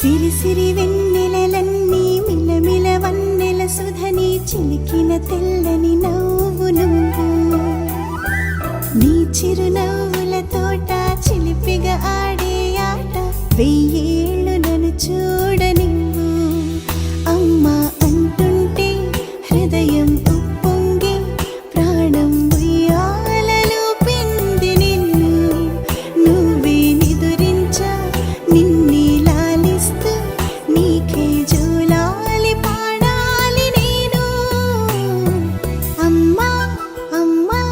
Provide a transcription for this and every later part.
సిరి సిరి వెన్నెలలన్నీ మిలమిల వన్నెల సుధని చిలికిన తెల్లని నవ్వు నువ్వు నీ చిరునవ్వుల తోట చిలిపిగా ఆడే ఆట వెయ్యేళ్ళు నన్ను చూడనివ్వు అమ్మా అంటుంటే హృదయం ఉప్పొంగి ప్రాణం ఉయ్యాలలో పిండి నిన్ను నువ్వే నిదురించా నిన్నే లాలిస్తూ నీకే జోలాలి పాడాలి నేను అమ్మా అమ్మా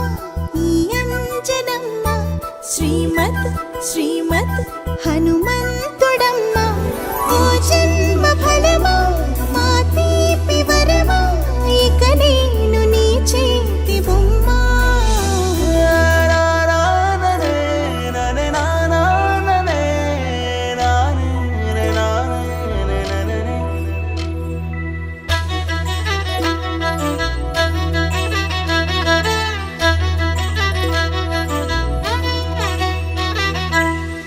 ఈ అంజనమ్మ శ్రీమత్ శ్రీమత్ హనుమంతుడమ్మ ఓ జన్మ ఫలమా మా తీపి వరమా ఇక నేను నీ చేతి బొమ్మ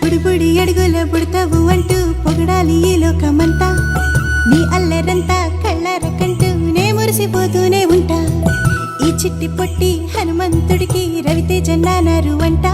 బుడిబుడి అడుగుల బుడతావు అంటూ పొగడాలి ఈ లోకమంతా నీ అల్లరంతా కళ్ళరకంటూ నే మురిసిపోతూనే ఉంటా ఈ చిట్టి పొట్టి హనుమంతుడికి రవితేజ నాన్నారు అంట